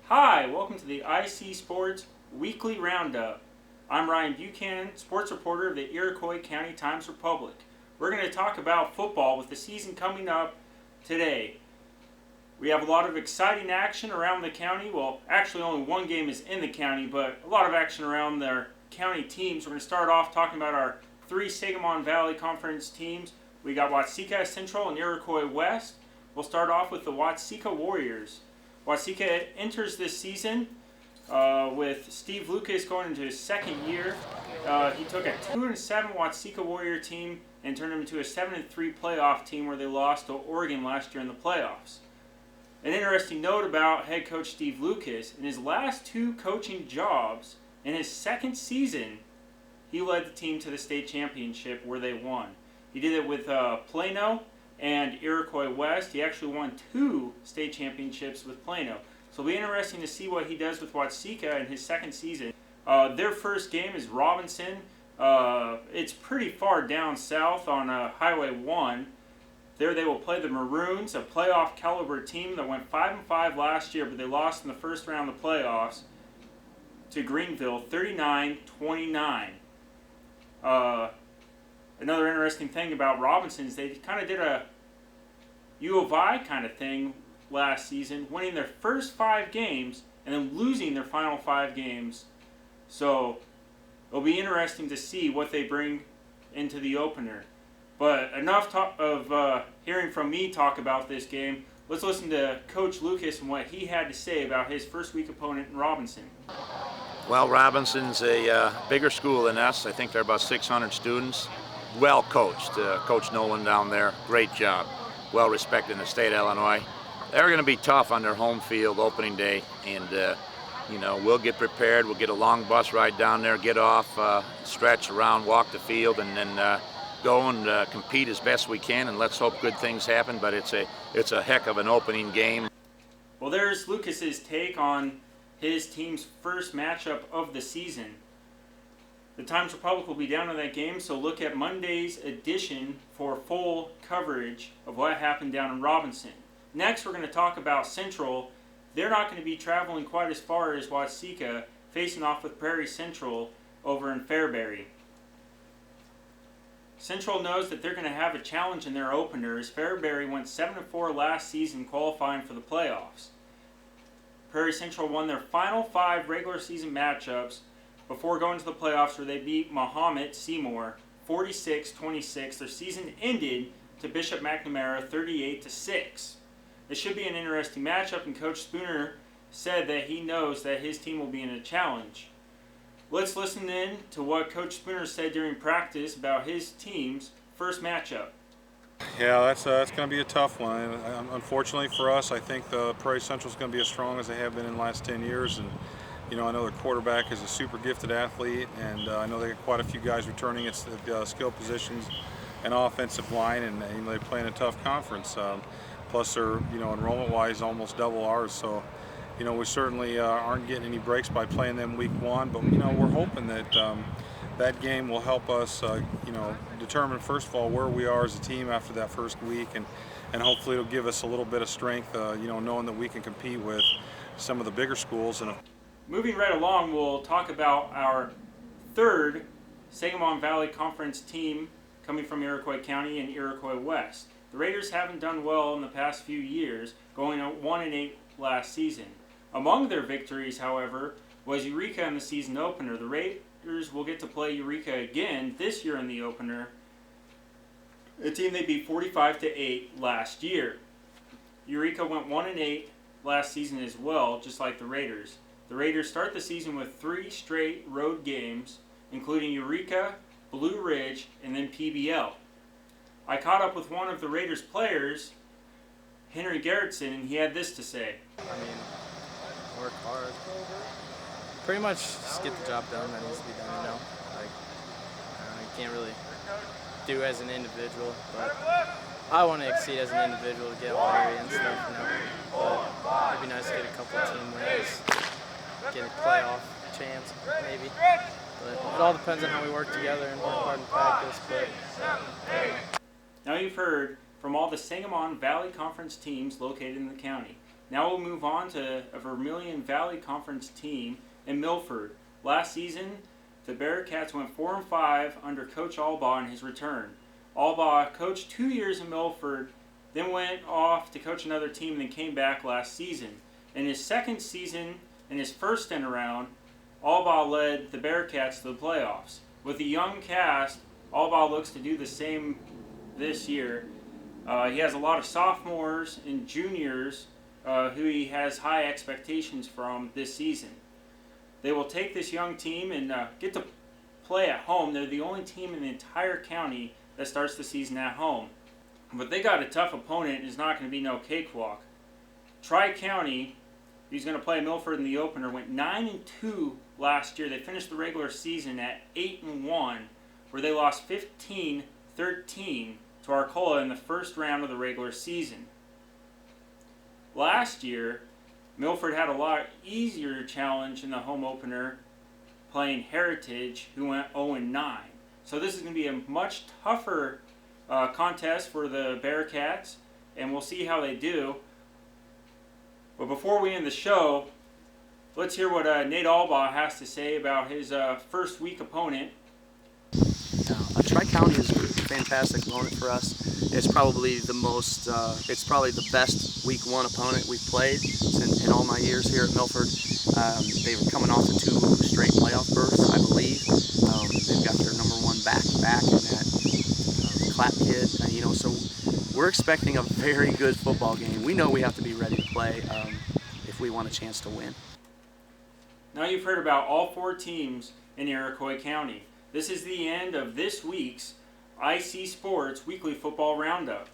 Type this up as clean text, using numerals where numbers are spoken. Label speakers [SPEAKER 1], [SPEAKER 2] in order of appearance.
[SPEAKER 1] Hi, welcome to the IC Sports Weekly Roundup. I'm Ryan Buchan, sports reporter of the Iroquois County Times-Republic. We're going to talk about football with the season coming up today. We have a lot of exciting action around the county. Well, actually only one game is in the county, but a lot of action around their county teams. We're going to start off talking about our three Sangamon Valley Conference teams. We got Watseka Central and Iroquois West. We'll start off with the Watseka Warriors. Watseka enters this season with Steve Lucas going into his second year. He took a 2-7 Watseka Warrior team and turned them into a 7-3 playoff team where they lost to Oregon last year in the playoffs. An interesting note about head coach Steve Lucas, in his last two coaching jobs, in his second season, he led the team to the state championship where they won. He did it with Plano and Iroquois West. He actually won 2 state championships with Plano. So it'll be interesting to see what he does with Watseka in his second season. Their first game is Robinson. It's pretty far down south on Highway 1. There they will play the Maroons, a playoff caliber team that went 5-5 last year, but they lost in the first round of the playoffs to Greenville, 39-29. Another interesting thing about Robinson is they kind of did a U of I kind of thing last season, winning their first 5 games and then losing their final 5 games. So it'll be interesting to see what they bring into the opener. But enough of hearing from me talk about this game. Let's listen to Coach Lucas and what he had to say about his first week opponent in Robinson.
[SPEAKER 2] Well, Robinson's a bigger school than us. I think they're about 600 students. Well coached. Coach Nolan down there, great job. Well respected in the state of Illinois. They're going to be tough on their home field opening day, and we'll get prepared. We'll get a long bus ride down there, get off, stretch around, walk the field, and then go and compete as best we can. And let's hope good things happen. But it's a heck of an opening game.
[SPEAKER 1] Well, there's Lucas's take on his team's first matchup of the season. The Times-Republic will be down in that game, so look at Monday's edition for full coverage of what happened down in Robinson. Next, we're going to talk about Central. They're not going to be traveling quite as far as Watseka, facing off with Prairie Central over in Fairbury. Central knows that they're going to have a challenge in their opener, as Fairbury went 7-4 last season qualifying for the playoffs. Prairie Central won their final 5 regular season matchups before going to the playoffs, where they beat Mahomet Seymour 46-26. Their season ended to Bishop McNamara 38-6. This should be an interesting matchup, and Coach Spooner said that he knows that his team will be in a challenge. Let's listen in to what Coach Spooner said during practice about his team's first matchup.
[SPEAKER 3] Yeah, that's going to be a tough one. Unfortunately for us, I think the Prairie Central is going to be as strong as they have been in the last 10 years. And I know their quarterback is a super gifted athlete, and I know they got quite a few guys returning at the skill positions and offensive line, and they play in a tough conference. Plus, they're enrollment-wise almost double ours. So, we certainly aren't getting any breaks by playing them week 1. But we're hoping that that game will help us, determine first of all where we are as a team after that first week, and hopefully it'll give us a little bit of strength, knowing that we can compete with some of the bigger schools.
[SPEAKER 1] Moving right along, we'll talk about our third Sangamon Valley Conference team coming from Iroquois County and Iroquois West. The Raiders haven't done well in the past few years, going 1-8 last season. Among their victories, however, was Eureka in the season opener. The Raiders will get to play Eureka again this year in the opener, a team they beat 45-8 last year. Eureka went 1-8 last season as well, just like the Raiders. The Raiders start the season with 3 straight road games, including Eureka, Blue Ridge, and then PBL. I caught up with one of the Raiders players, Henry Gerritsen, and he had this to say.
[SPEAKER 4] Work hard. Pretty much just get the job done that needs to be done, I can't really do as an individual, but I want to exceed as an individual to get all area and stuff, But it'd be nice to get a couple of team wins. Get a playoff chance, maybe. But it all depends on how we work together and work hard in practice.
[SPEAKER 1] Now you've heard from all the Sangamon Valley Conference teams located in the county. Now we'll move on to a Vermilion Valley Conference team in Milford. Last season, the Bearcats went 4-5 under Coach Albaugh in his return. Albaugh coached 2 years in Milford, then went off to coach another team and then came back last season. In his second season, in his first stint around, Albaugh led the Bearcats to the playoffs. With a young cast, Albaugh looks to do the same this year. He has a lot of sophomores and juniors who he has high expectations from this season. They will take this young team and get to play at home. They're the only team in the entire county that starts the season at home. But they got a tough opponent. It's not going to be no cakewalk. Tri-County, who's going to play Milford in the opener, went 9-2 last year. They finished the regular season at 8-1, where they lost 15-13 to Arcola in the first round of the regular season. Last year, Milford had a lot easier challenge in the home opener, playing Heritage, who went 0-9. So this is going to be a much tougher contest for the Bearcats, and we'll see how they do. But before we end the show, let's hear what Nate Albaugh has to say about his first week opponent.
[SPEAKER 5] Tri-County is a fantastic opponent for us. It's probably the best week one opponent we've played in all my years here at Milford. They were coming off of 2 straight playoff berths, I believe. They've got their number 1 back-to-back in that Clap kid. So we're expecting a very good football game. We know we have to be ready to play if we want a chance to win.
[SPEAKER 1] Now you've heard about all 4 teams in Iroquois County. This is the end of this week's IC Sports Weekly Football Roundup.